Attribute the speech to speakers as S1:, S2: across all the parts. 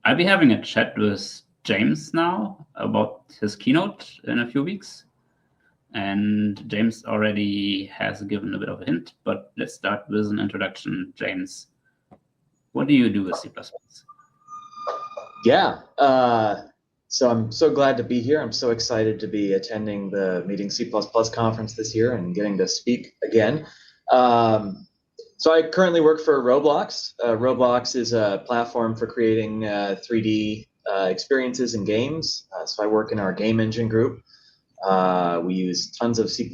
S1: I'll be having a chat with James now about his keynote in a few weeks. And James already has given a bit of a hint, but let's start with an introduction. James, what do you do with C++?
S2: Yeah, so I'm so glad to be here. I'm so excited to be attending the Meeting C++ conference this year and getting to speak again. So I currently work for Roblox. Roblox is a platform for creating 3D experiences and games. So I work in our game engine group. We use tons of C++.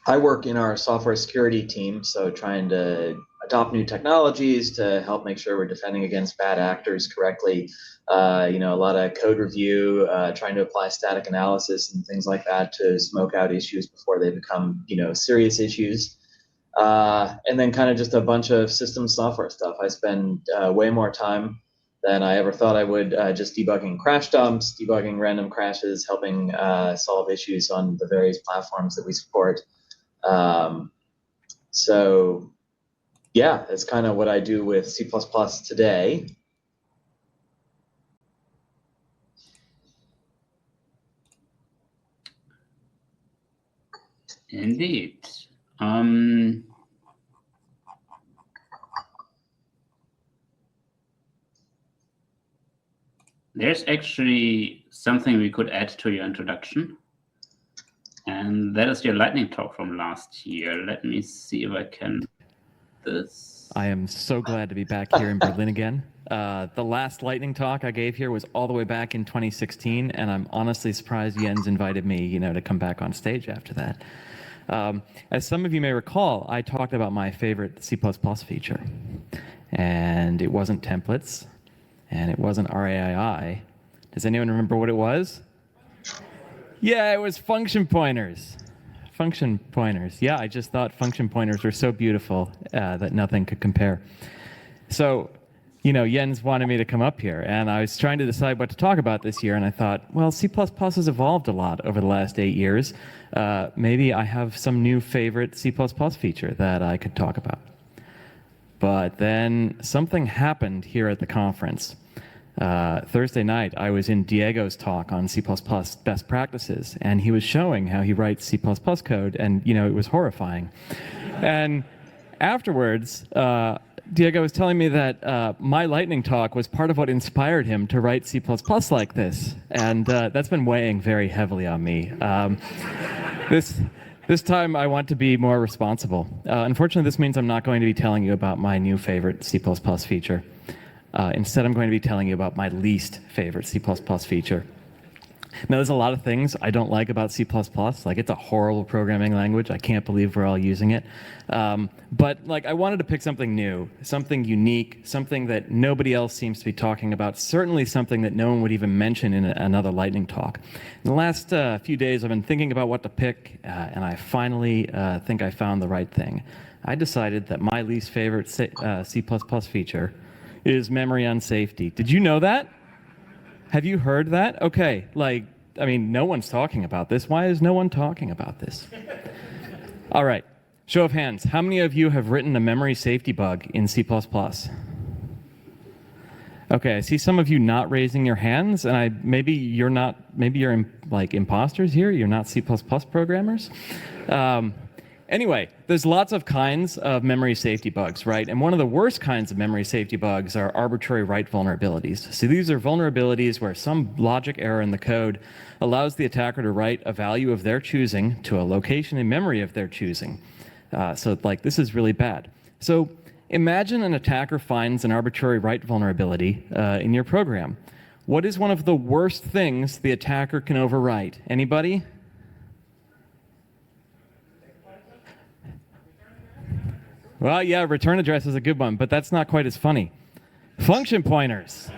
S2: I work in our software security team, so trying to adopt new technologies to help make sure we're defending against bad actors correctly. A lot of code review, trying to apply static analysis and things like that to smoke out issues before they become, serious issues. And then kind of just a bunch of system software stuff. I spend way more time than I ever thought I would just debugging crash dumps, debugging random crashes, helping solve issues on the various platforms that we support. So yeah, that's kind of what I do with C++ today.
S1: Indeed. There's actually something we could add to your introduction. And that is your lightning talk from last year. Let me see if I can this.
S3: I am so glad to be back here in Berlin again. The last lightning talk I gave here was all the way back in 2016, and I'm honestly surprised Jens invited me, to come back on stage after that. As some of you may recall, I talked about my favorite C++ feature, and it wasn't templates, and it wasn't RAII. Does anyone remember what it was? Yeah, it was function pointers. Function pointers. Yeah, I just thought function pointers were so beautiful that nothing could compare. So, Jens wanted me to come up here, and I was trying to decide what to talk about this year, and I thought, well, C++ has evolved a lot over the last 8 years. Maybe I have some new favorite C++ feature that I could talk about. But then something happened here at the conference. Thursday night, I was in Diego's talk on C++ best practices, and he was showing how he writes C++ code, and it was horrifying. And afterwards, Diego was telling me that my lightning talk was part of what inspired him to write C++ like this, and that's been weighing very heavily on me. This time, I want to be more responsible. Unfortunately, this means I'm not going to be telling you about my new favorite C++ feature. Instead, I'm going to be telling you about my least favorite C++ feature. Now, there's a lot of things I don't like about C++. Like, it's a horrible programming language. I can't believe we're all using it. But I wanted to pick something new, something unique, something that nobody else seems to be talking about, certainly something that no one would even mention in another lightning talk. In the last few days, I've been thinking about what to pick, and I finally think I found the right thing. I decided that my least favorite C++ feature is memory unsafety. Did you know that? Have you heard that? Okay, no one's talking about this. Why is no one talking about this? All right, show of hands. How many of you have written a memory safety bug in C++? Okay, I see some of you not raising your hands, and maybe you're imposters here. You're not C++ programmers. Anyway, there's lots of kinds of memory safety bugs, right? And one of the worst kinds of memory safety bugs are arbitrary write vulnerabilities. So these are vulnerabilities where some logic error in the code allows the attacker to write a value of their choosing to a location in memory of their choosing. This is really bad. So imagine an attacker finds an arbitrary write vulnerability in your program. What is one of the worst things the attacker can overwrite? Anybody? Well, yeah, return address is a good one, but that's not quite as funny. Function pointers.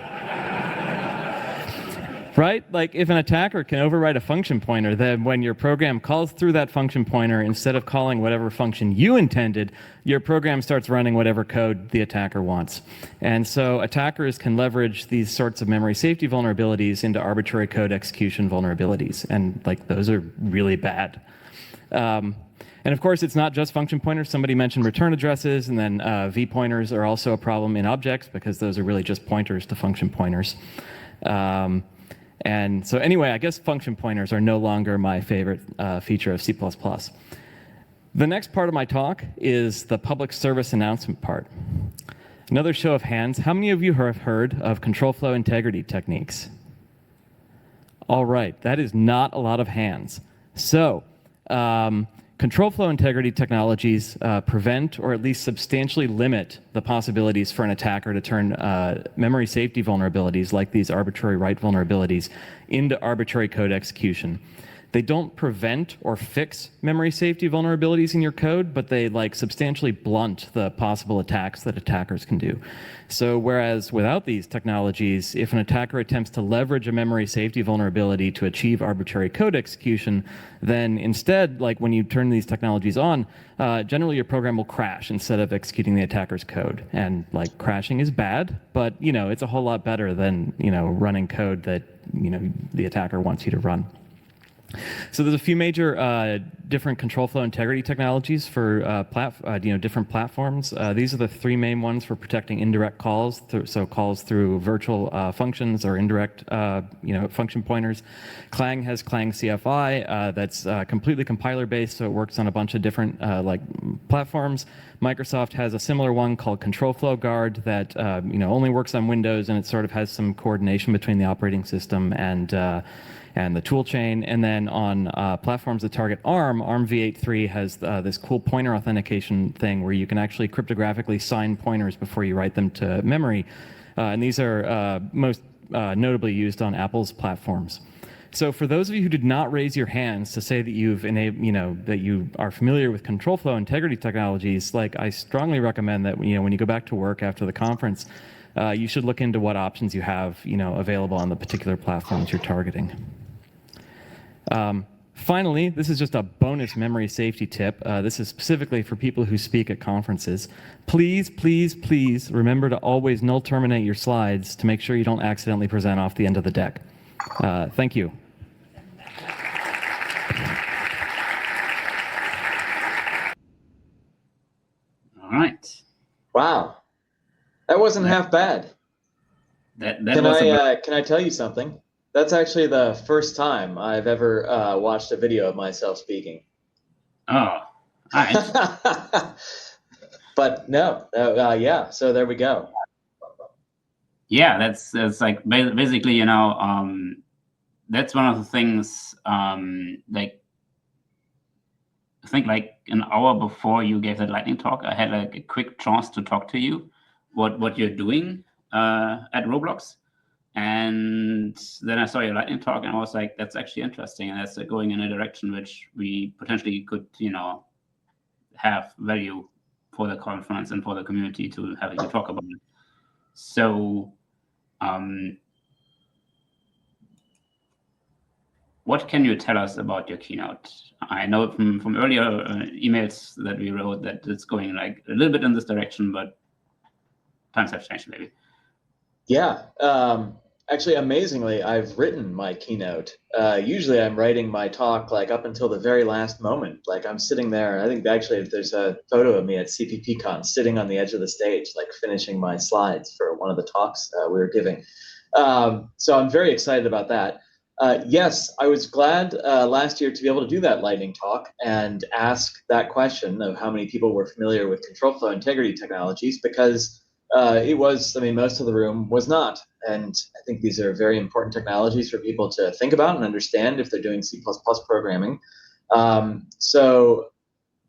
S3: Right? If an attacker can overwrite a function pointer, then when your program calls through that function pointer, instead of calling whatever function you intended, your program starts running whatever code the attacker wants. And so attackers can leverage these sorts of memory safety vulnerabilities into arbitrary code execution vulnerabilities. And those are really bad. And of course, it's not just function pointers. Somebody mentioned return addresses, and then V pointers are also a problem in objects because those are really just pointers to function pointers. And so anyway, I guess function pointers are no longer my favorite feature of C++. The next part of my talk is the public service announcement part. Another show of hands. How many of you have heard of control flow integrity techniques? All right, that is not a lot of hands. So, control flow integrity technologies prevent or at least substantially limit the possibilities for an attacker to turn memory safety vulnerabilities like these arbitrary write vulnerabilities into arbitrary code execution. They don't prevent or fix memory safety vulnerabilities in your code, but they substantially blunt the possible attacks that attackers can do. So whereas without these technologies, if an attacker attempts to leverage a memory safety vulnerability to achieve arbitrary code execution, then instead, when you turn these technologies on, generally your program will crash instead of executing the attacker's code. And crashing is bad, but it's a whole lot better than running code that the attacker wants you to run. So there's a few major different control flow integrity technologies for different platforms. These are the three main ones for protecting indirect calls, so calls through virtual functions or indirect function pointers. Clang has Clang CFI that's completely compiler based, so it works on a bunch of different platforms. Microsoft has a similar one called Control Flow Guard that only works on Windows, and it sort of has some coordination between the operating system and the tool chain. And then on platforms that target ARM v8.3 has this cool pointer authentication thing where you can actually cryptographically sign pointers before you write them to memory. And these are most notably used on Apple's platforms. So for those of you who did not raise your hands to say that that you are familiar with control flow integrity technologies, I strongly recommend that when you go back to work after the conference, you should look into what options you have available on the particular platforms you're targeting. Finally, this is just a bonus memory safety tip. This is specifically for people who speak at conferences. Please, please, please remember to always null terminate your slides to make sure you don't accidentally present off the end of the deck. Thank you.
S1: All right.
S2: Wow, that wasn't half bad. Can I tell you something? That's actually the first time I've ever watched a video of myself speaking.
S1: Oh, all right.
S2: But no, yeah. So there we go.
S1: Yeah, that's basically that's one of the things. I think an hour before you gave that lightning talk, I had a quick chance to talk to you what you're doing at Roblox. And then I saw your lightning talk, and I was like, "That's actually interesting, and that's going in a direction which we potentially could, have value for the conference and for the community to having to talk about it." So, what can you tell us about your keynote? I know from earlier emails that we wrote that it's going a little bit in this direction, but times have changed, maybe.
S2: Yeah. Actually, amazingly, I've written my keynote. Usually I'm writing my talk up until the very last moment. I'm sitting there. I think actually there's a photo of me at CPPCon sitting on the edge of the stage, finishing my slides for one of the talks we were giving. So I'm very excited about that. Yes, I was glad last year to be able to do that lightning talk and ask that question of how many people were familiar with control flow integrity technologies, because most of the room was not. And I think these are very important technologies for people to think about and understand if they're doing C++ programming. So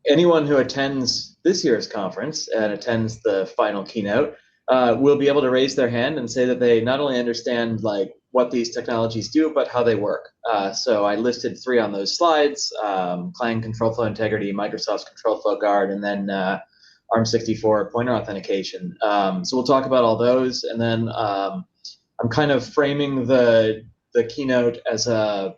S2: anyone who attends this year's conference and attends the final keynote will be able to raise their hand and say that they not only understand what these technologies do, but how they work. So I listed three on those slides: Clang Control Flow Integrity, Microsoft's Control Flow Guard, and then ARM64 pointer authentication. So we'll talk about all those, and then I'm kind of framing the keynote as a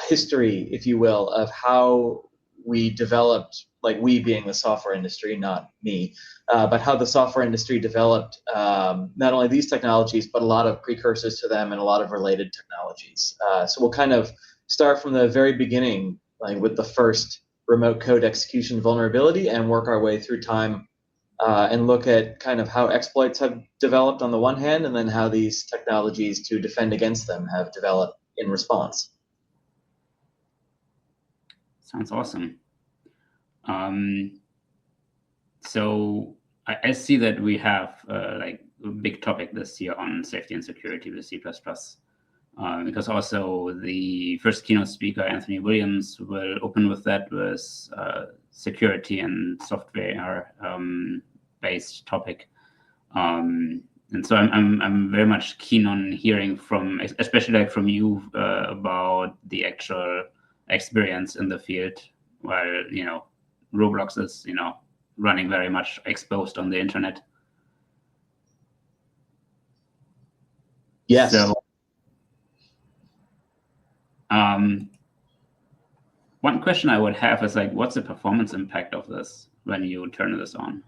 S2: history, if you will, of how we developed, we being the software industry, not me, but how the software industry developed not only these technologies, but a lot of precursors to them and a lot of related technologies. So we'll kind of start from the very beginning, with the first remote code execution vulnerability and work our way through time and look at kind of how exploits have developed on the one hand, and then how these technologies to defend against them have developed in response.
S1: Sounds awesome. So I see that we have like a big topic this year on safety and security with C++. Because also the first keynote speaker, Anthony Williams, will open with that with security and software based topic. And so I'm very much keen on hearing from, especially like from you, about the actual experience in the field, while Roblox is running very much exposed on the internet.
S2: Yes.
S1: So, one question I would have is like, what's the performance impact of this when you turn this on?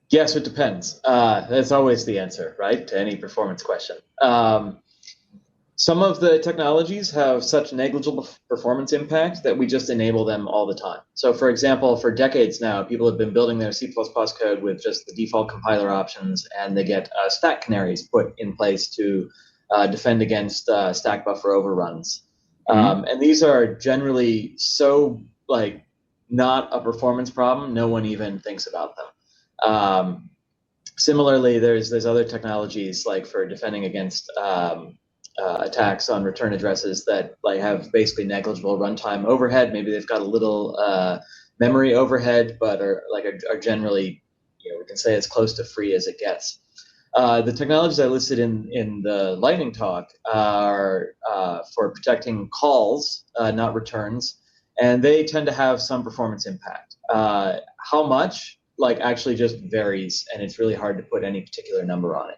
S2: Yes, it depends. That's always the answer, right, to any performance question. Some of the technologies have such negligible performance impact that we just enable them all the time. So for example, for decades now, people have been building their C++ code with just the default compiler options, and they get stack canaries put in place to defend against stack buffer overruns. And these are generally so like not a performance problem, no one even thinks about them. Similarly, there's other technologies like for defending against attacks on return addresses that like have basically negligible runtime overhead. Maybe they've got a little memory overhead, but are generally, we can say as close to free as it gets. The technologies I listed in the lightning talk are for protecting calls, not returns, and they tend to have some performance impact. How much, like, actually just varies, and it's really hard to put any particular number on it.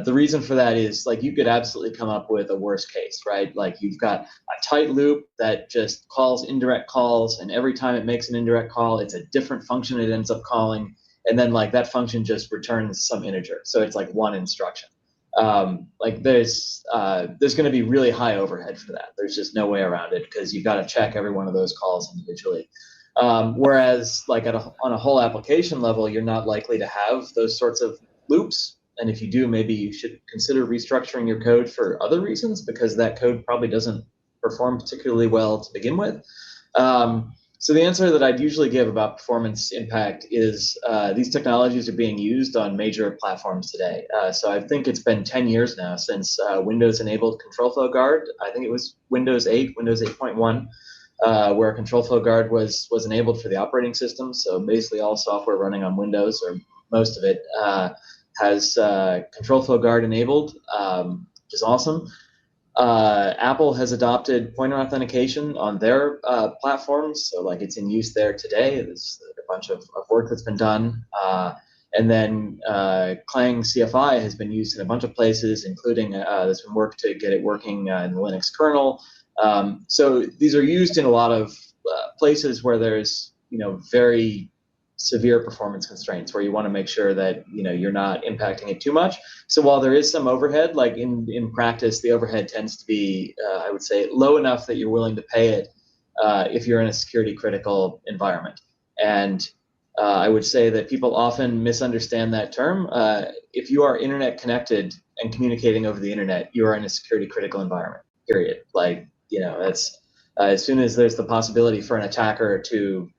S2: The reason for that is, like, you could absolutely come up with a worst case, right? Like, you've got a tight loop that just calls indirect calls, and every time it makes an indirect call, it's a different function it ends up calling, and then like that function just returns some integer. So it's like one instruction. Like there's going to be really high overhead for that. There's just no way around it because you got to check every one of those calls individually. Whereas like on a whole application level, you're not likely to have those sorts of loops. And if you do, maybe you should consider restructuring your code for other reasons, because that code probably doesn't perform particularly well to begin with. So the answer that I'd usually give about performance impact is these technologies are being used on major platforms today. So I think it's been 10 years now since Windows enabled Control Flow Guard. I think it was Windows 8, Windows 8.1, where Control Flow Guard was enabled for the operating system. So basically all software running on Windows, or most of it, has Control Flow Guard enabled, which is awesome. Apple has adopted pointer authentication on their platforms, so like it's in use there today. There's a bunch of work that's been done. And then Clang CFI has been used in a bunch of places, including there's been work to get it working in the Linux kernel. So these are used in a lot of places where there's very severe performance constraints, where you want to make sure that you're not impacting it too much. So while there is some overhead, like in practice, the overhead tends to be, I would say, low enough that you're willing to pay it if you're in a security critical environment. And I would say that people often misunderstand that term. If you are internet connected and communicating over the internet, you are in a security critical environment, period. Like, that's as soon as there's the possibility for an attacker to,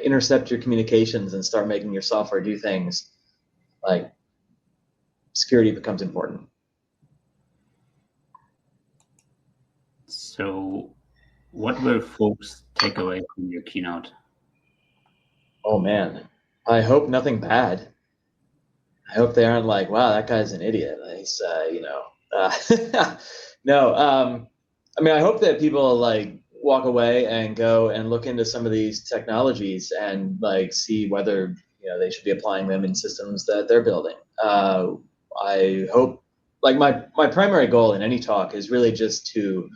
S2: intercept your communications and start making your software do things, like, security becomes important.
S1: So what will folks take away from your keynote?
S2: Oh man, I hope nothing bad. I hope they aren't like, wow, that guy's an idiot. He's, no. I mean, I hope that people like walk away and go and look into some of these technologies and like see whether they should be applying them in systems that they're building. I hope, like, my primary goal in any talk is really just to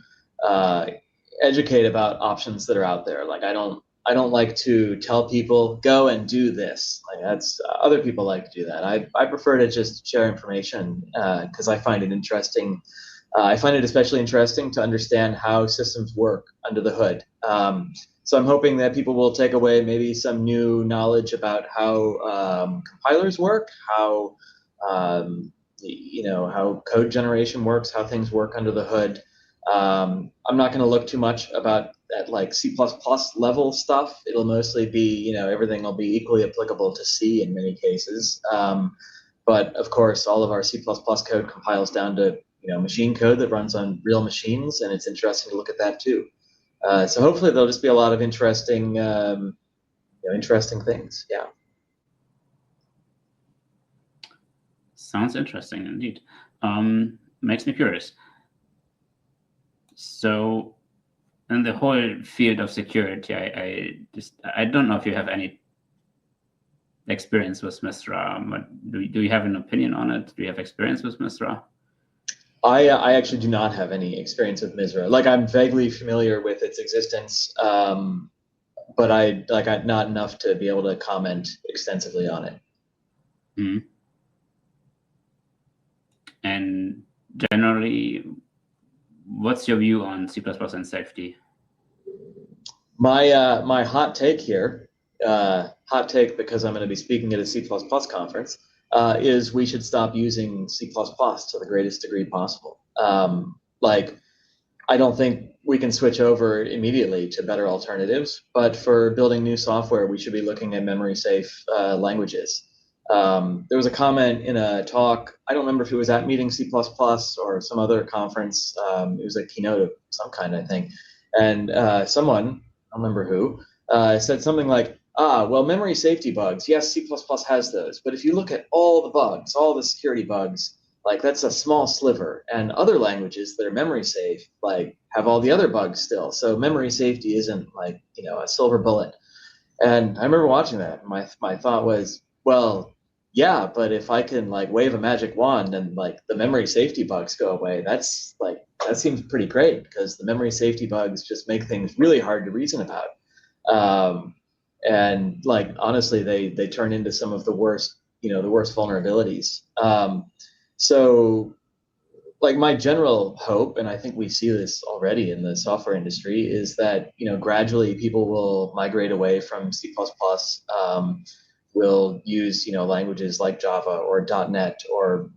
S2: educate about options that are out there. Like, I don't like to tell people go and do this. Like, that's other people like to do that. I prefer to just share information because I find it interesting I find it especially interesting to understand how systems work under the hood. So I'm hoping that people will take away maybe some new knowledge about how compilers work, how how code generation works, how things work under the hood. I'm not going to look too much about at like C++ level stuff. It'll mostly be, everything will be equally applicable to C in many cases. But of course, all of our C++ code compiles down to machine code that runs on real machines, and it's interesting to look at that too. So hopefully there'll just be a lot of interesting things. Yeah.
S1: Sounds interesting indeed. Makes me curious. So in the whole field of security, I don't know if you have any experience with Misra, but do you have an opinion on it? Do you have experience with Misra?
S2: I actually do not have any experience with Misra. Like, I'm vaguely familiar with its existence, but I'm not enough to be able to comment extensively on it.
S1: Mm-hmm. And generally, what's your view on C++ and safety?
S2: My hot take here, hot take because I'm going to be speaking at a C++ conference, is we should stop using C++ to the greatest degree possible. I don't think we can switch over immediately to better alternatives, but for building new software, we should be looking at memory safe languages. There was a comment in a talk, I don't remember if it was at Meeting C++ or some other conference, it was a keynote of some kind, I think, and someone, I don't remember who, said something like, well, memory safety bugs, yes, C++ has those, but if you look at all the bugs, all the security bugs, like that's a small sliver, and other languages that are memory safe, like have all the other bugs still. So memory safety isn't like, a silver bullet. And I remember watching that. My thought was, well, yeah, but if I can like wave a magic wand and like the memory safety bugs go away, that seems pretty great because the memory safety bugs just make things really hard to reason about. And like honestly, they turn into some of the worst vulnerabilities. So like my general hope, and I think we see this already in the software industry, is that gradually people will migrate away from C++, will use languages like Java or .NET, or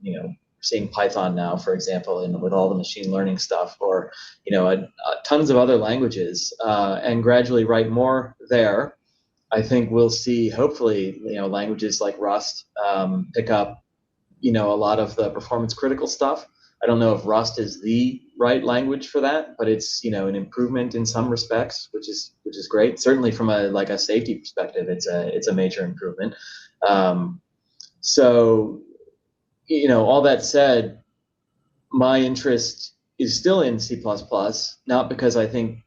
S2: seeing Python now, for example, and with all the machine learning stuff, or tons of other languages, and gradually write more there. I think we'll see hopefully languages like Rust pick up a lot of the performance critical stuff. I don't know if Rust is the right language for that, but it's an improvement in some respects, which is great. Certainly from a safety perspective, it's a major improvement. So all that said, my interest is still in C++, not because I think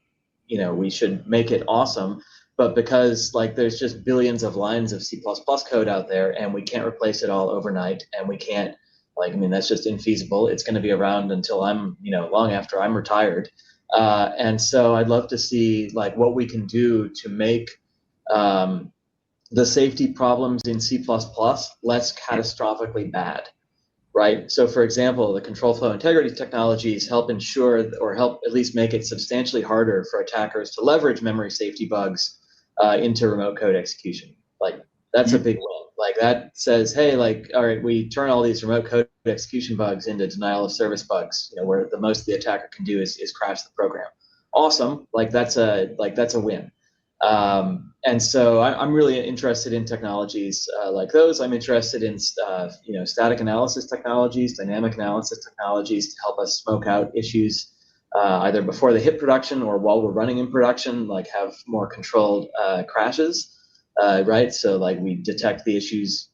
S2: we should make it awesome, but because like there's just billions of lines of C++ code out there, and we can't replace it all overnight, and we can't that's just infeasible. It's going to be around until I'm long after I'm retired, and so I'd love to see like what we can do to make the safety problems in C++ less catastrophically bad. Right. So, for example, the control flow integrity technologies help ensure, or help at least make it substantially harder for attackers to leverage memory safety bugs into remote code execution. Like that's a big win. Like that says, hey, like, all right, we turn all these remote code execution bugs into denial of service bugs, where the most the attacker can do is crash the program. Awesome. Like that's a win. And so I'm really interested in technologies like those. I'm interested in static analysis technologies, dynamic analysis technologies to help us smoke out issues either before they hit production or while we're running in production, like have more controlled crashes, right? So like we detect the issues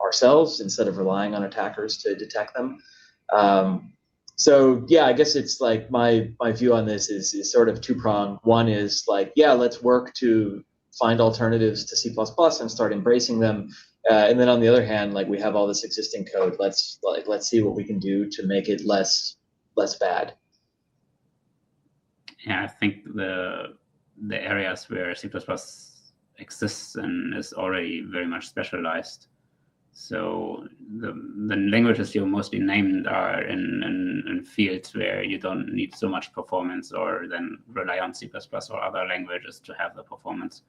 S2: ourselves instead of relying on attackers to detect them. So yeah, I guess it's like my view on this is sort of two-pronged. One is like, yeah, let's work to find alternatives to C++ and start embracing them. And then on the other hand, like we have all this existing code. Let's see what we can do to make it less bad.
S1: Yeah, I think the areas where C++ exists and is already very much specialized. So the languages you mostly named are in fields where you don't need so much performance, or then rely on C++ or other languages to have the performance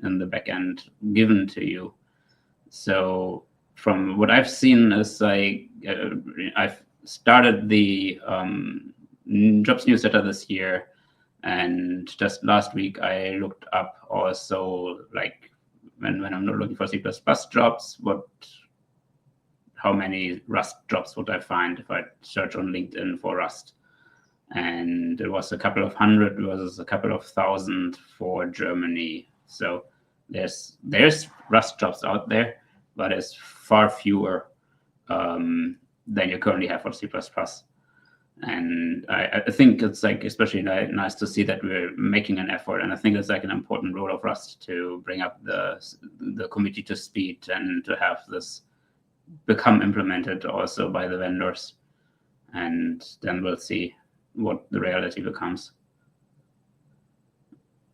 S1: in the backend given to you. So from what I've seen is like I've started the jobs newsletter this year, and just last week I looked up also like when I'm not looking for C++ jobs, how many Rust jobs would I find if I search on LinkedIn for Rust? And it was a couple of hundred versus a couple of thousand for Germany. So there's Rust jobs out there, but it's far fewer than you currently have for C++. And I think it's like especially nice to see that we're making an effort, and I think it's like an important role of Rust to bring up the community to speed and to have this become implemented also by the vendors, and then we'll see what the reality becomes.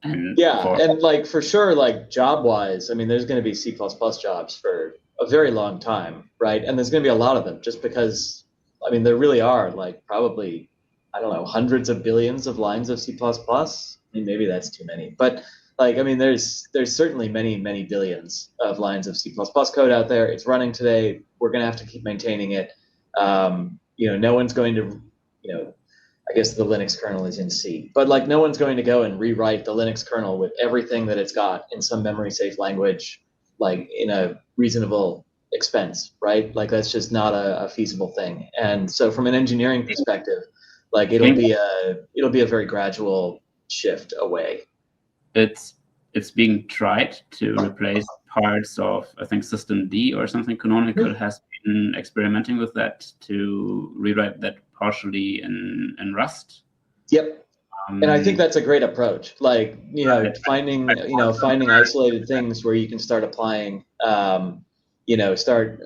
S1: And
S2: and like for sure, like job wise, I mean, there's going to be C++ jobs for a very long time, right? And there's going to be a lot of them just because, I mean, there really are like probably, I don't know, hundreds of billions of lines of C++. I mean, maybe that's too many, but like, I mean, there's certainly many billions of lines of C++ code out there. It's running today. We're going to have to keep maintaining it. No one's going to, I guess the Linux kernel is in C, but like no one's going to go and rewrite the Linux kernel with everything that it's got in some memory safe language, like in a reasonable expense, right? Like that's just not a feasible thing. And so from an engineering perspective, like it'll be a very gradual shift away.
S1: It's being tried to replace parts of, I think, System D or something. Canonical has been experimenting with that to rewrite that partially in Rust.
S2: Yep. And I think that's a great approach. Like, finding isolated things where you can start applying, start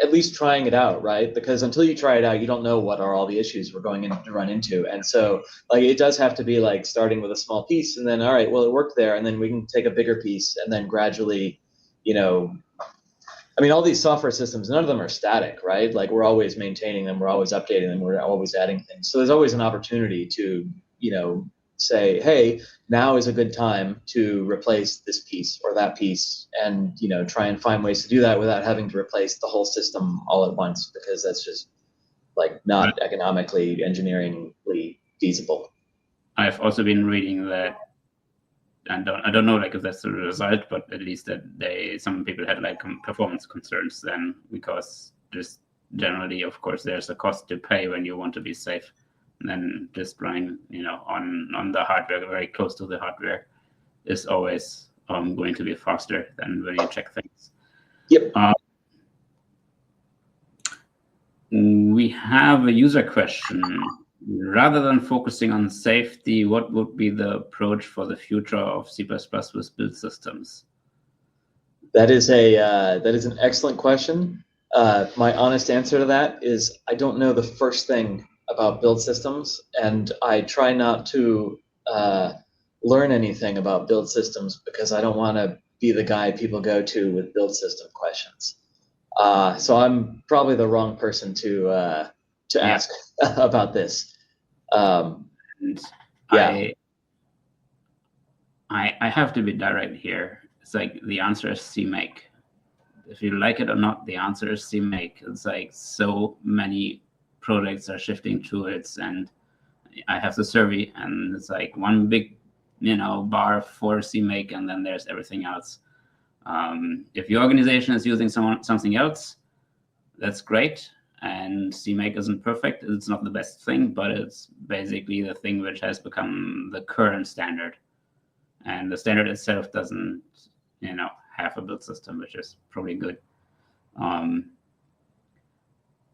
S2: at least trying it out, right? Because until you try it out, you don't know what are all the issues we're going to run into. And so like it does have to be like starting with a small piece and then, all right, well, it worked there. And then we can take a bigger piece and then gradually, I mean, all these software systems, none of them are static, right? Like we're always maintaining them, we're always updating them, we're always adding things. So there's always an opportunity to, say, hey, now is a good time to replace this piece or that piece, and try and find ways to do that without having to replace the whole system all at once, because that's just like not economically, engineeringly feasible.
S1: I've also been reading that, and I don't know like if that's the result, but at least that some people had like performance concerns then, because just generally, of course, there's a cost to pay when you want to be safe. And then just running, on the hardware, very close to the hardware, is always going to be faster than when you check things.
S2: Yep.
S1: We have a user question. Rather than focusing on safety, what would be the approach for the future of C++ with build systems?
S2: That is an excellent question. My honest answer to that is I don't know the first thing about build systems, and I try not to learn anything about build systems because I don't want to be the guy people go to with build system questions. So I'm probably the wrong person to ask about this.
S1: I have to be direct here. It's like the answer is CMake. If you like it or not, the answer is CMake. It's like so many projects are shifting to it, and I have the survey, and it's like one big, bar for CMake, and then there's everything else. If your organization is using something else, that's great. And CMake isn't perfect. It's not the best thing, but it's basically the thing which has become the current standard. And the standard itself doesn't, have a build system, which is probably good.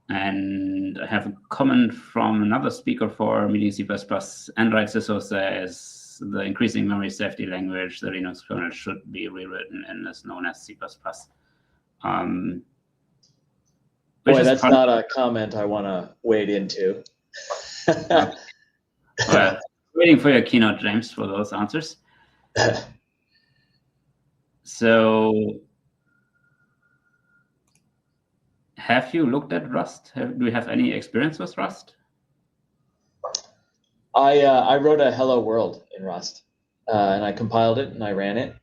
S1: And I have a comment from another speaker for Meeting C++. Android CISO says the increasing memory safety language, the Linux kernel should be rewritten and is known as C++.
S2: Boy, that's not a comment I want to wade into.
S1: Well, waiting for your keynote, James, for those answers. So have you looked at Rust? Do you have any experience with Rust?
S2: I wrote a hello world in Rust, and I compiled it and I ran it.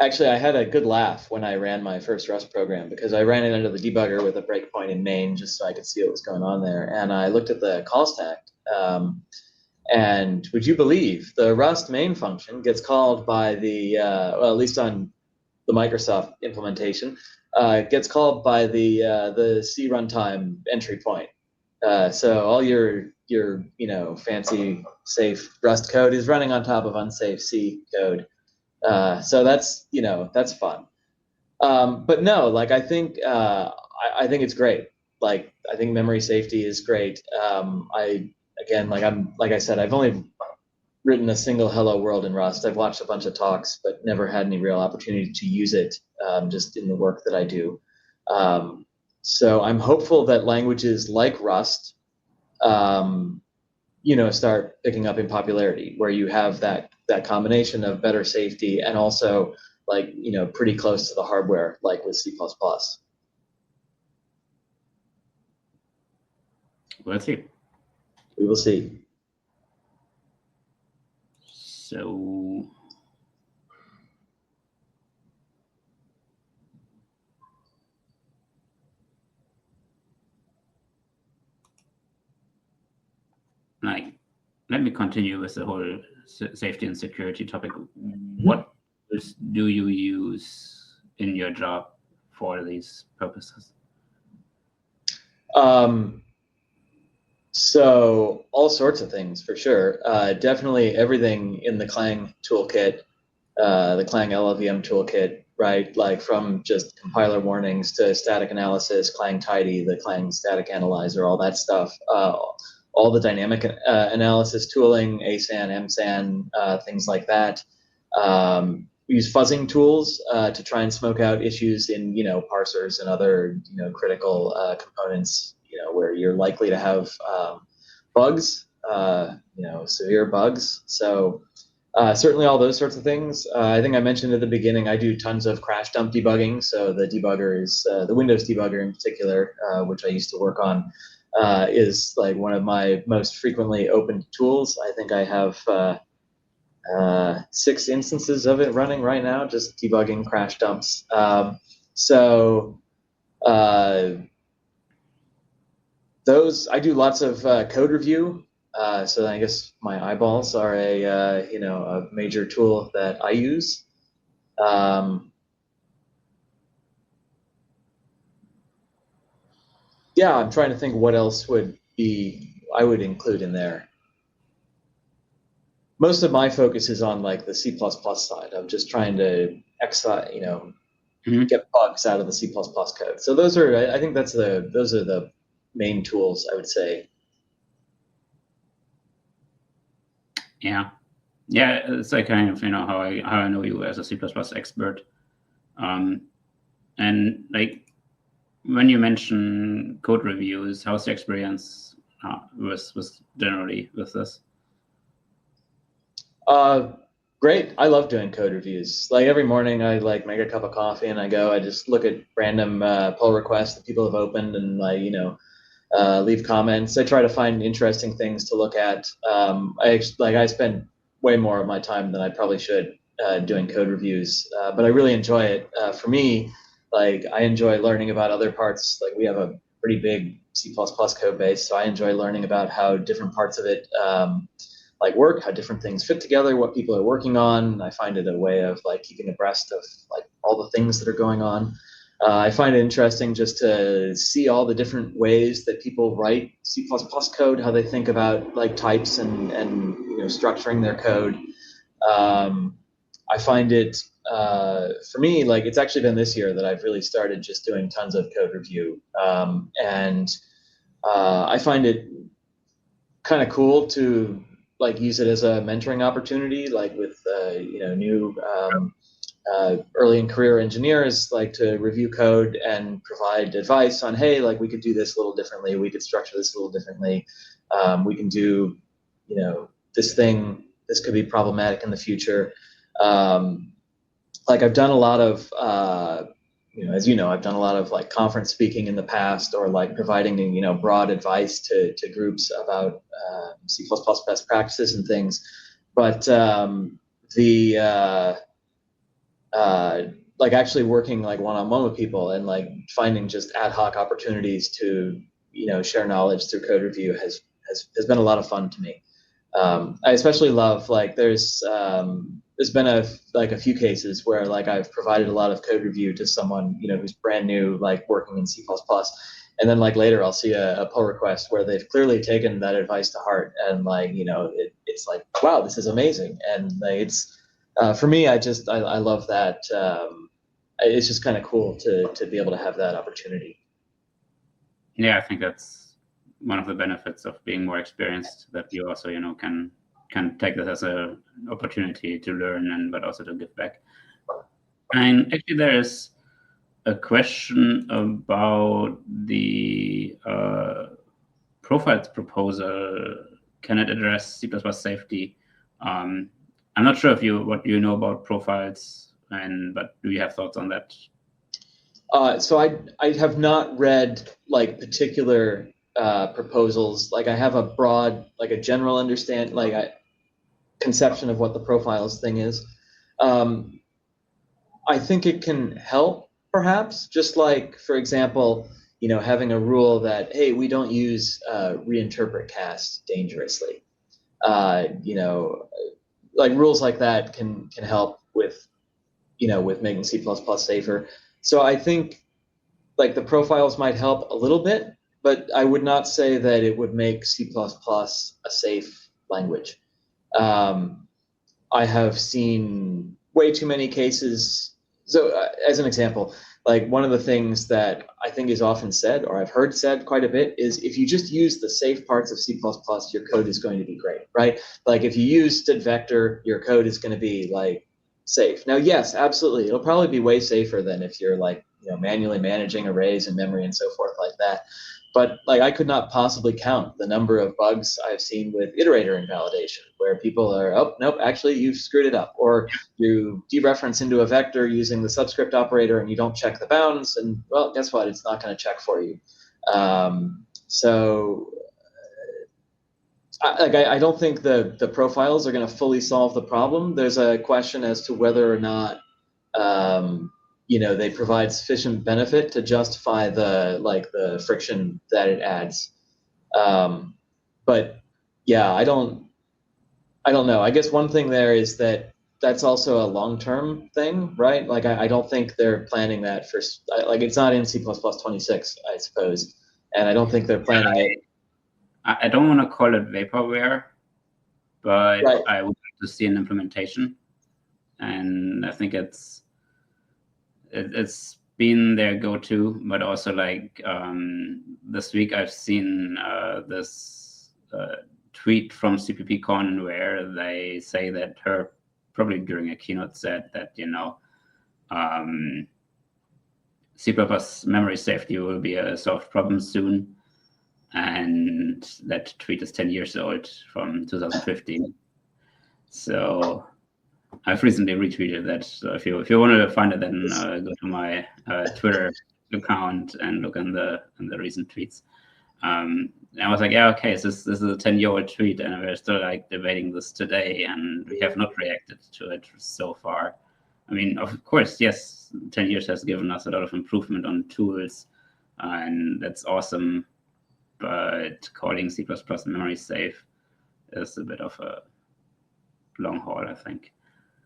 S2: Actually, I had a good laugh when I ran my first Rust program because I ran it under the debugger with a breakpoint in main just so I could see what was going on there. And I looked at the call stack, and would you believe the Rust main function gets called by the, well, at least on the Microsoft implementation, gets called by the C runtime entry point. So all your fancy safe Rust code is running on top of unsafe C code. So that's fun. But no, like I think it's great. Like I think memory safety is great. Like I said, I've only written a single hello world in Rust. I've watched a bunch of talks, but never had any real opportunity to use it just in the work that I do. So I'm hopeful that languages like Rust, start picking up in popularity, where you have that combination of better safety and also pretty close to the hardware, like with C++.
S1: We'll see.
S2: We will see.
S1: So let me continue with the whole safety and security topic. What tools do you use in your job for these purposes?
S2: So all sorts of things for sure. Definitely everything in the Clang toolkit, the Clang LLVM toolkit, right? Like from just compiler warnings to static analysis, Clang Tidy, the Clang static analyzer, all that stuff. All the dynamic analysis tooling, ASAN, MSAN, things like that. We use fuzzing tools to try and smoke out issues in parsers and other critical components where you're likely to have bugs, severe bugs. So certainly all those sorts of things. I think I mentioned at the beginning, I do tons of crash dump debugging. So the debugger is the Windows debugger in particular, which I used to work on, is like one of my most frequently opened tools. I think I have 6 instances of it running right now, just debugging crash dumps. Those I do lots of code review. So I guess my eyeballs are a major tool that I use. Yeah, I'm trying to think what else I would include in there. Most of my focus is on like the C++ side. I'm just trying to get bugs out of the C++ code. So I think those are the main tools, I would say.
S1: Yeah, it's like kind of how I know you as a C++ expert, and like when you mention code reviews, how's the experience with generally with this?
S2: Great. I love doing code reviews. Like every morning I make a cup of coffee and I just look at random pull requests that people have opened and leave comments. I try to find interesting things to look at. I spend way more of my time than I probably should doing code reviews, but I really enjoy it. For me, I enjoy learning about other parts. Like we have a pretty big C++ code base, so I enjoy learning about how different parts of it work, how different things fit together, what people are working on. I find it a way of keeping abreast of all the things that are going on. I find it interesting just to see all the different ways that people write C++ code, how they think about types and structuring their code. I find it for me it's actually been this year that I've really started just doing tons of code review, and I find it kind of cool to use it as a mentoring opportunity, with new early in career engineers to review code and provide advice on, hey, we could do this a little differently, we could structure this a little differently, we can do this thing, this could be problematic in the future. I've done a lot of as you know, I've done a lot of like conference speaking in the past, or like providing, broad advice to groups about C++ best practices and things. But like actually working like one-on-one with people and like finding just ad hoc opportunities to, share knowledge through code review has been a lot of fun to me. I especially love, like, there's been a few cases where like I've provided a lot of code review to someone, who's brand new, like working in C++, and then like later I'll see a pull request where they've clearly taken that advice to heart, and like, it's like, wow, this is amazing. And like, it's for me, I love that. It's just kind of cool to be able to have that opportunity.
S1: Yeah, I think that's one of the benefits of being more experienced, that you also, can take this as an opportunity to learn, but also to give back. And actually, there is a question about the profiles proposal. Can it address C++ safety? I'm not sure what you know about profiles, but do you have thoughts on that?
S2: So I have not read like particular proposals. Like I have a broad, like a general conception of what the profiles thing is. I think it can help, perhaps, just like, for example, having a rule that, hey, we don't use reinterpret cast dangerously. Like rules like that can help with, with making C++ safer. So I think like the profiles might help a little bit, but I would not say that it would make C++ a safe language. I have seen way too many cases. So as an example, like one of the things that I think is often said, or I've heard said quite a bit, is if you just use the safe parts of C++, your code is going to be great, right? Like if you use std vector, your code is going to be like safe. Now, yes, absolutely. It'll probably be way safer than if you're like, manually managing arrays and memory and so forth like that. But like I could not possibly count the number of bugs I've seen with iterator invalidation, where people are, oh, nope, actually you've screwed it up. Or you dereference into a vector using the subscript operator and you don't check the bounds, and well, guess what? It's not going to check for you. I don't think the profiles are going to fully solve the problem. There's a question as to whether or not they provide sufficient benefit to justify the friction that it adds. But yeah, I don't know. I guess one thing there is that's also a long-term thing, right? Like I don't think they're planning that for, like, it's not in C++ 26, I suppose, and I don't think they're planning it.
S1: I don't want to call it vaporware, but
S2: right.
S1: I would like to see an implementation, and I think it's been their go-to. But also, like, this week I've seen this tweet from CPPCon where they say that her, probably during a keynote, said that C++ memory safety will be a solved problem soon. And that tweet is 10 years old, from 2015. So I've recently retweeted that. So if you want to find it, then go to my Twitter account and look in the recent tweets. And I was like, yeah, okay, so this is a 10-year-old tweet, and we're still like debating this today, and we have not reacted to it so far. I mean, of course, yes, 10 years has given us a lot of improvement on tools, and that's awesome. But calling C++ memory safe is a bit of a long haul, I think.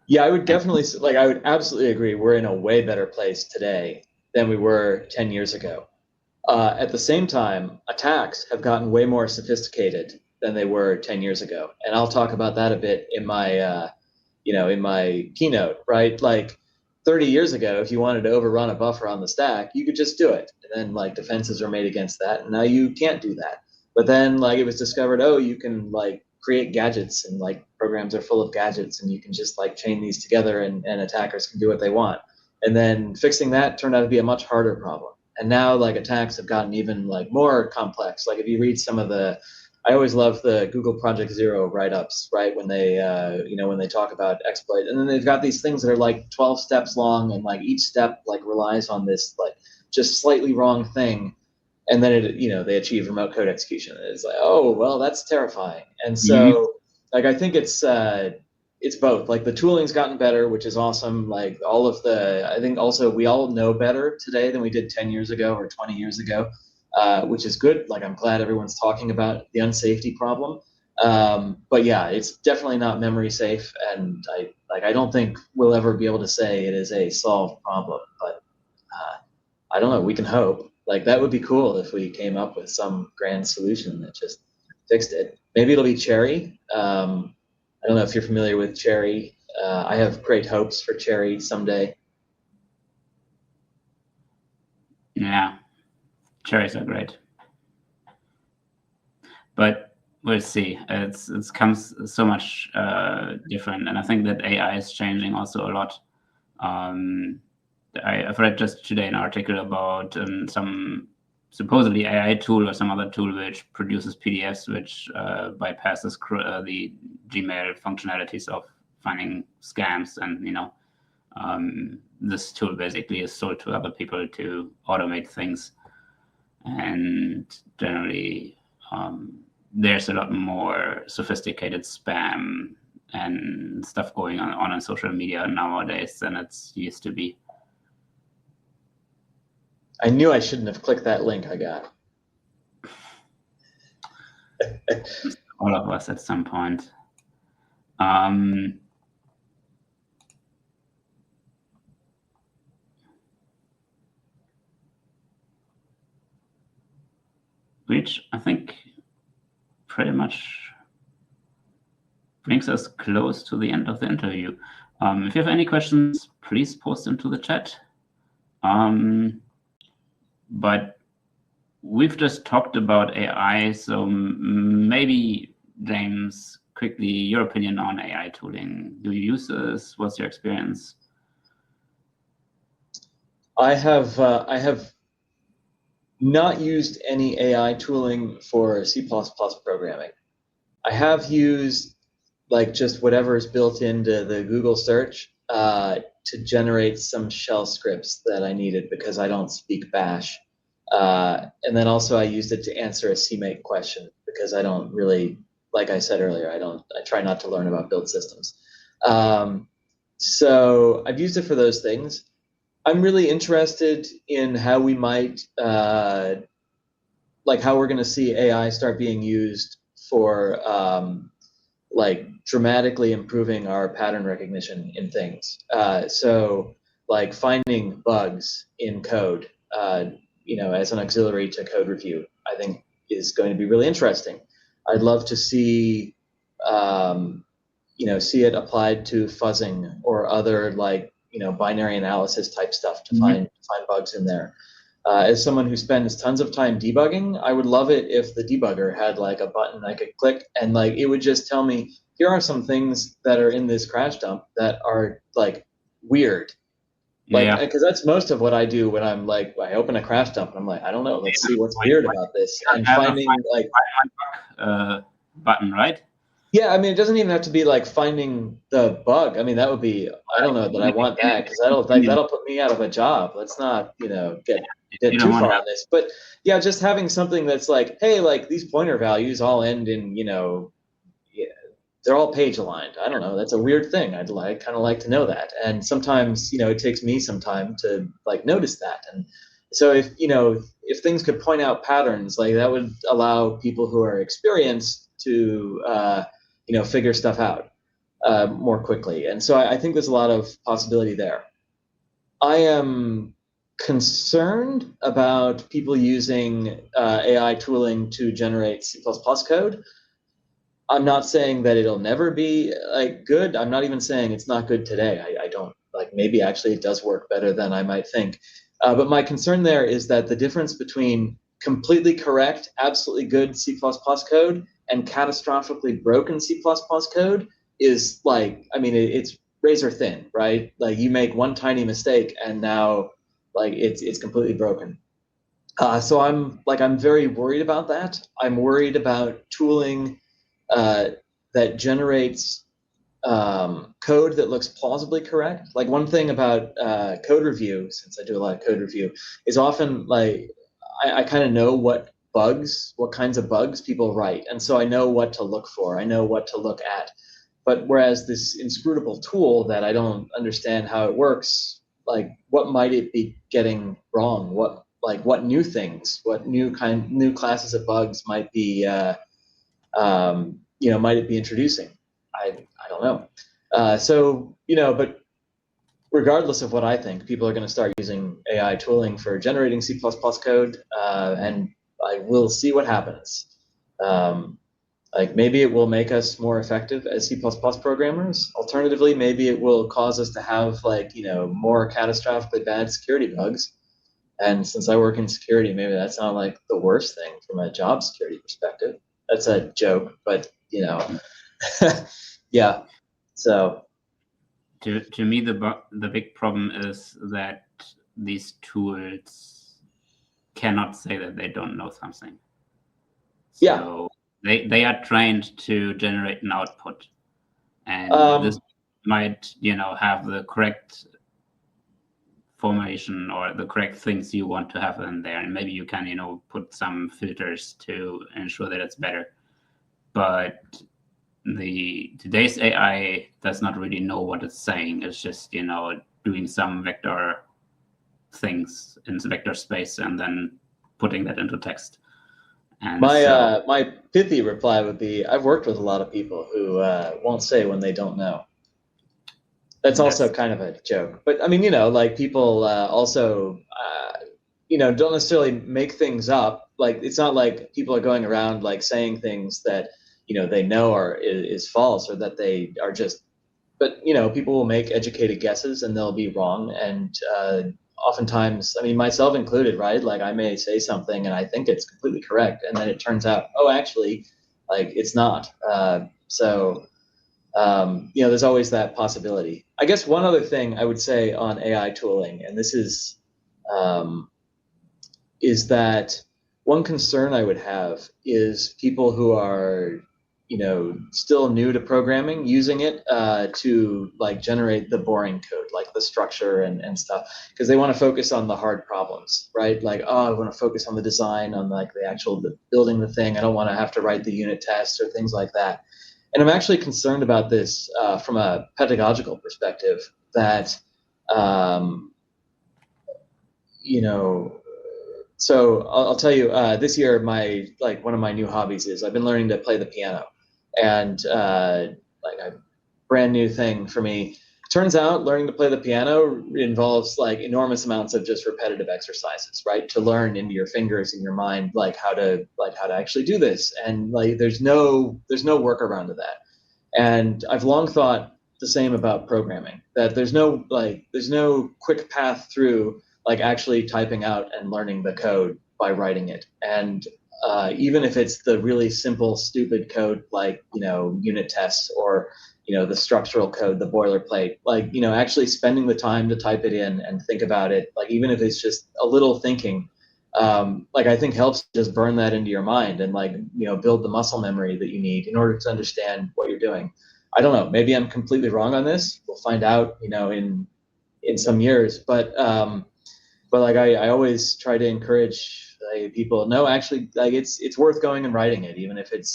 S2: Yeah, I would definitely, like, I would absolutely agree. We're in a way better place today than we were 10 years ago. At the same time, attacks have gotten way more sophisticated than they were 10 years ago. And I'll talk about that a bit in my, in my keynote, right? Like 30 years ago, if you wanted to overrun a buffer on the stack, you could just do it. And then like defenses are made against that. And now you can't do that. But then like it was discovered, oh, you can like create gadgets, and like programs are full of gadgets, and you can just like chain these together, and attackers can do what they want. And then fixing that turned out to be a much harder problem. And now like attacks have gotten even like more complex. Like if you read some of the I always love the Google Project Zero write-ups, right? When they, when they talk about exploit, and then they've got these things that are like 12 steps long, and like each step like relies on this like just slightly wrong thing, and then they achieve remote code execution. And it's like, oh well, that's terrifying. And so like I think it's both. Like the tooling's gotten better, which is awesome. Like I think also we all know better today than we did 10 years ago or 20 years ago. Which is good. Like I'm glad everyone's talking about the unsafety problem. But yeah, it's definitely not memory safe, and I don't think we'll ever be able to say it is a solved problem. But I don't know. We can hope. Like that would be cool if we came up with some grand solution that just fixed it. Maybe it'll be Cherry. I don't know if you're familiar with Cherry. I have great hopes for Cherry someday.
S1: Yeah. Cherries are great, but we'll see. It's comes so much different, and I think that AI is changing also a lot. I've read just today an article about some supposedly AI tool or some other tool which produces PDFs which bypasses the Gmail functionalities of finding scams, and this tool basically is sold to other people to automate things. And generally, there's a lot more sophisticated spam and stuff going on social media nowadays than it's used to be.
S2: I knew I shouldn't have clicked that link I got.
S1: All of us at some point. Which I think pretty much brings us close to the end of the interview. If you have any questions, please post them to the chat. But we've just talked about AI, so maybe, James, quickly, your opinion on AI tooling. Do you use this? What's your experience?
S2: I have not used any AI tooling for C++ programming. I have used like just whatever is built into the Google search to generate some shell scripts that I needed because I don't speak Bash. And then also I used it to answer a CMake question because I don't really, like I said earlier, I try not to learn about build systems. So I've used it for those things. I'm really interested in how we might, like how we're going to see AI start being used for like dramatically improving our pattern recognition in things. So like finding bugs in code, as an auxiliary to code review, I think is going to be really interesting. I'd love to see, see it applied to fuzzing or other like, binary analysis type stuff to find bugs in there. As someone who spends tons of time debugging, I would love it if the debugger had like a button I could click and like it would just tell me, here are some things that are in this crash dump that are like weird. Like, because that's most of what I do when I'm like, I open a crash dump and I'm like, I don't know, let's see what's weird about this. And finding like
S1: button, right?
S2: Yeah, I mean, it doesn't even have to be like finding the bug. I mean, that would be, I don't know that I want that because that'll put me out of a job. Let's not, get too far on this. But yeah, just having something that's like, hey, like these pointer values all end in, they're all page aligned. I don't know. That's a weird thing. I'd kind of like to know that. And sometimes, it takes me some time to like notice that. And so if things could point out patterns, like that would allow people who are experienced to, figure stuff out more quickly. And so I think there's a lot of possibility there. I am concerned about people using AI tooling to generate C++ code. I'm not saying that it'll never be like good. I'm not even saying it's not good today. I don't like, maybe actually it does work better than I might think. But my concern there is that the difference between completely correct, absolutely good C++ code and catastrophically broken C++ code is like, I mean, it's razor thin, right? Like you make one tiny mistake and now like it's completely broken. So I'm very worried about that. I'm worried about tooling that generates code that looks plausibly correct. Like one thing about code review, since I do a lot of code review, is often like I kind of know what kinds of bugs people write, and so I know what to look for. I know what to look at. But whereas this inscrutable tool that I don't understand how it works, like what might it be getting wrong? What new things, what new classes of bugs might be might it be introducing? I don't know. But regardless of what I think, people are going to start using AI tooling for generating C++ code, and I will see what happens. Like maybe it will make us more effective as C++ programmers. Alternatively, maybe it will cause us to have more catastrophically bad security bugs. And since I work in security, maybe that's not like the worst thing from a job security perspective. That's a joke, but yeah. So
S1: To me, the big problem is that these tools cannot say that they don't know something. So they are trained to generate an output, and this might have the correct formation or the correct things you want to have in there, and maybe you can put some filters to ensure that it's better. But today's AI does not really know what it's saying. It's just doing some vector things in the vector space and then putting that into text. And
S2: my pithy reply would be, I've worked with a lot of people who won't say when they don't know. That's also kind of a joke, but I mean, people also don't necessarily make things up. Like it's not like people are going around like saying things that they know is false, or that they are just. But people will make educated guesses and they'll be wrong, and oftentimes, I mean, myself included, right? Like I may say something and I think it's completely correct, and then it turns out, oh, actually, like it's not. There's always that possibility. I guess one other thing I would say on AI tooling, and this is that one concern I would have is people who are still new to programming, using it to like generate the boring code, like the structure and stuff, because they want to focus on the hard problems, right? Like, oh, I want to focus on the design, on like the building the thing. I don't want to have to write the unit tests or things like that. And I'm actually concerned about this from a pedagogical perspective, that so I'll tell you, this year one of my new hobbies is I've been learning to play the piano, and like a brand new thing for me. Turns out learning to play the piano involves like enormous amounts of just repetitive exercises, right? To learn into your fingers and your mind, like how to actually do this. And like there's no workaround to that. And I've long thought the same about programming, that there's no quick path through like actually typing out and learning the code by writing it. And even if it's the really simple, stupid code, like, unit tests, or, the structural code, the boilerplate, like, actually spending the time to type it in and think about it, like, even if it's just a little thinking, like, I think helps just burn that into your mind and like, build the muscle memory that you need in order to understand what you're doing. I don't know, maybe I'm completely wrong on this. We'll find out, in some years, but like I always try to encourage people, no, actually, like it's worth going and writing it, even if it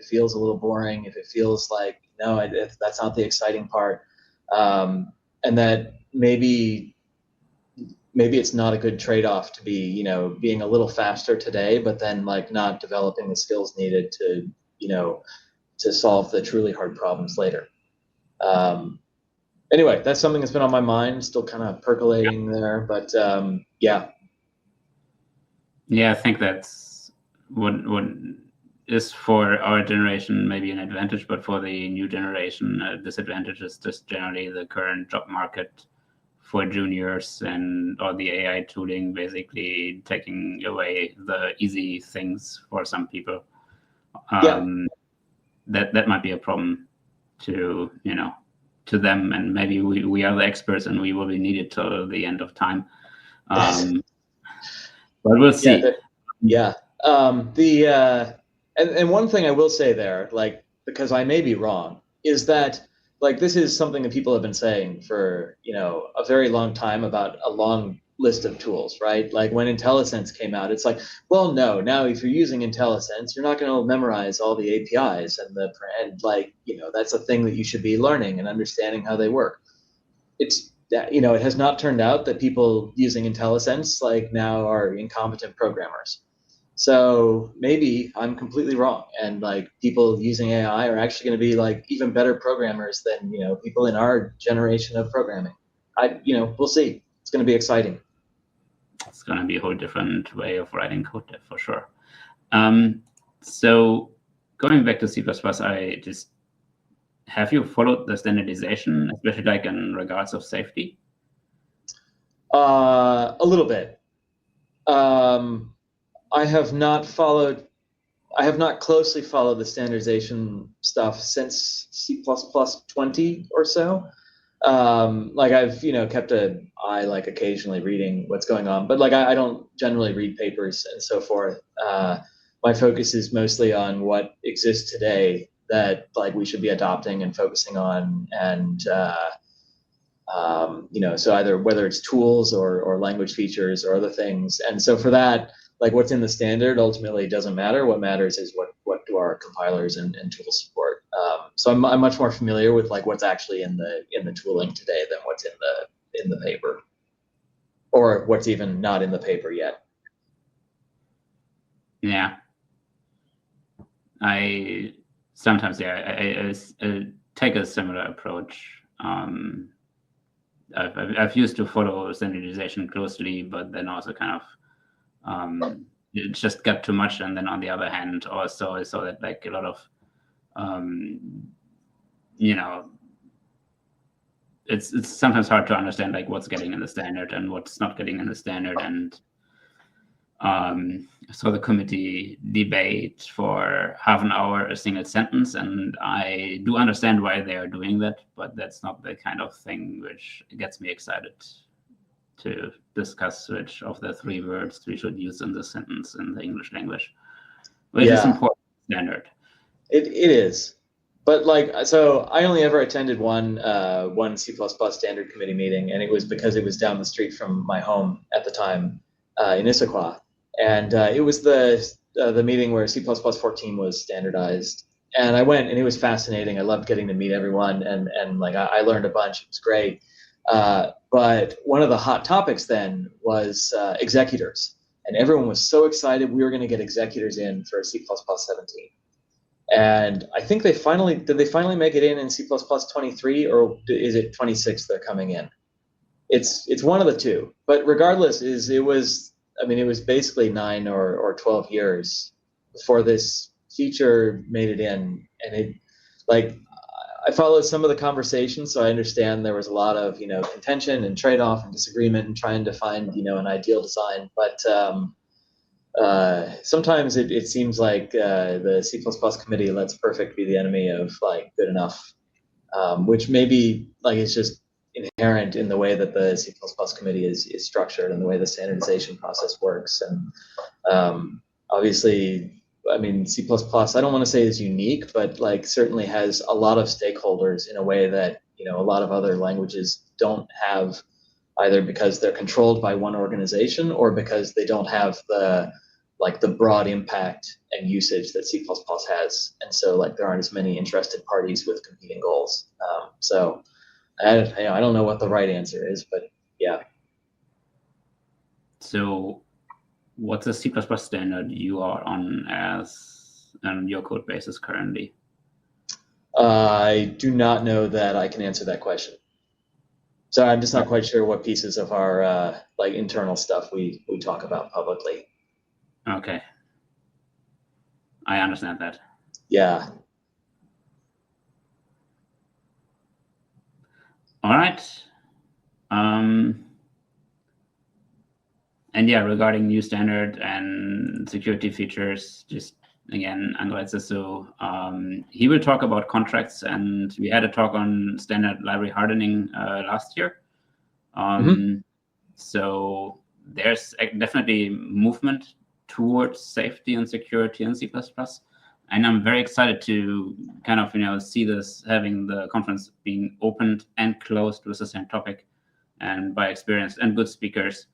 S2: feels a little boring, if it feels like if that's not the exciting part, and that maybe it's not a good trade-off to be being a little faster today, but then like not developing the skills needed to to solve the truly hard problems later. Anyway, that's something that's been on my mind, still kind of percolating there, but yeah.
S1: Yeah, I think that's what is for our generation maybe an advantage, but for the new generation, a disadvantage is just generally the current job market for juniors and all the AI tooling basically taking away the easy things for some people. That might be a problem to to them, and maybe we are the experts and we will be needed till the end of time. But we'll see.
S2: And one thing I will say there, like, because I may be wrong, is that like this is something that people have been saying for a very long time about a long list of tools, right? Like when IntelliSense came out, it's like, well, no, now if you're using IntelliSense, you're not going to memorize all the APIs and that's a thing that you should be learning and understanding how they work. It's that it has not turned out that people using IntelliSense like now are incompetent programmers. So maybe I'm completely wrong, and like people using AI are actually going to be like even better programmers than people in our generation of programming. We'll see. It's going to be exciting.
S1: It's going to be a whole different way of writing code there for sure. So going back to C++, have you followed the standardization, especially like in regards of safety?
S2: A little bit. I have not closely followed the standardization stuff since C++ 20 or so. Like I've, kept an eye, like occasionally reading what's going on, but like I don't generally read papers and so forth. My focus is mostly on what exists today that like we should be adopting and focusing on, and so either whether it's tools or language features or other things. And so for that, like what's in the standard ultimately doesn't matter. What matters is what do our compilers and tools support. So I'm much more familiar with like what's actually in the tooling today than what's in the paper, or what's even not in the paper yet.
S1: Yeah. I sometimes I take a similar approach. I've used to follow standardization closely, but then also kind of it just got too much. And then on the other hand, also I saw that like a lot of it's sometimes hard to understand like what's getting in the standard and what's not getting in the standard. And so the committee debate for half an hour a single sentence, and I do understand why they are doing that, but that's not the kind of thing which gets me excited to discuss which of the 3 words we should use in the sentence in the English language, which is important standard.
S2: It is. But like, so I only ever attended one C++ standard committee meeting, and it was because it was down the street from my home at the time in Issaquah. And it was the meeting where C++ 14 was standardized. And I went, and it was fascinating. I loved getting to meet everyone, and like I learned a bunch. It was great. But one of the hot topics then was executors. And everyone was so excited we were going to get executors in for C++ 17. And I think did they finally make it in C++ 23, or is it 26 they're coming in? It's one of the two. But regardless, it was basically 9 or 12 years before this feature made it in. And it, like, I followed some of the conversations, so I understand there was a lot of contention and trade-off and disagreement and trying to find an ideal design. But sometimes it seems like the C++ committee lets perfect be the enemy of like good enough, which maybe like it's just inherent in the way that the C++ committee is structured and the way the standardization process works. And obviously, I mean, C++, I don't want to say is unique, but like certainly has a lot of stakeholders in a way that a lot of other languages don't have, either because they're controlled by one organization or because they don't have the broad impact and usage that C++ has. And so like there aren't as many interested parties with competing goals. So I don't know what the right answer is, but yeah.
S1: So what's the C++ standard you are on your code bases currently?
S2: I do not know that I can answer that question. So I'm just not quite sure what pieces of our like internal stuff we talk about publicly.
S1: Okay. I understand that.
S2: Yeah.
S1: All right. And yeah, regarding new standard and security features, just again, Andrei Zissou, he will talk about contracts, and we had a talk on standard library hardening last year. So there's definitely movement towards safety and security in C++. And I'm very excited to kind of, see this, having the conference being opened and closed with the same topic and by experienced and good speakers.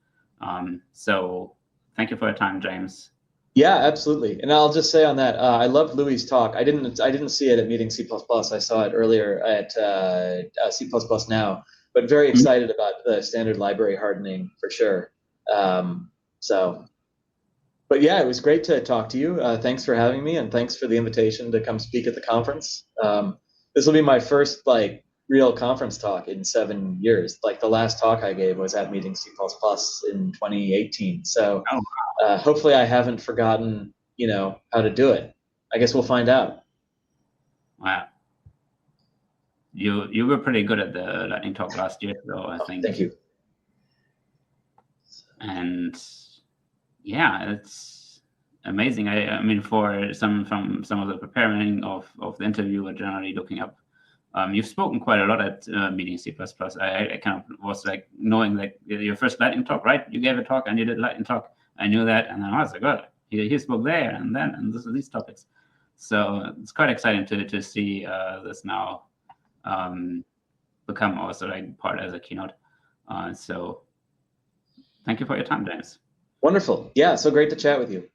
S1: So thank you for your time, James.
S2: Yeah, absolutely. And I'll just say on that, I loved Louis' talk. I didn't see it at Meeting C++. I saw it earlier at C++ Now, but very excited about the standard library hardening for sure. But yeah, it was great to talk to you. Thanks for having me, and thanks for the invitation to come speak at the conference. This will be my first real conference talk in 7 years. Like the last talk I gave was at Meeting C++ in 2018. So hopefully I haven't forgotten, how to do it. I guess we'll find out.
S1: Wow. You were pretty good at the lightning talk last year, though, I think.
S2: Thank you.
S1: And yeah, it's amazing. I mean, for some of the preparing of the interview, we're generally looking up. You've spoken quite a lot at Meeting C++. I kind of was knowing your first lightning talk, right? You gave a talk and you did lightning talk. I knew that, and then I was like, oh, he spoke there and then, and these topics. So it's quite exciting to see this now become also part as a keynote. So thank you for your time, James.
S2: Wonderful. Yeah, so great to chat with you.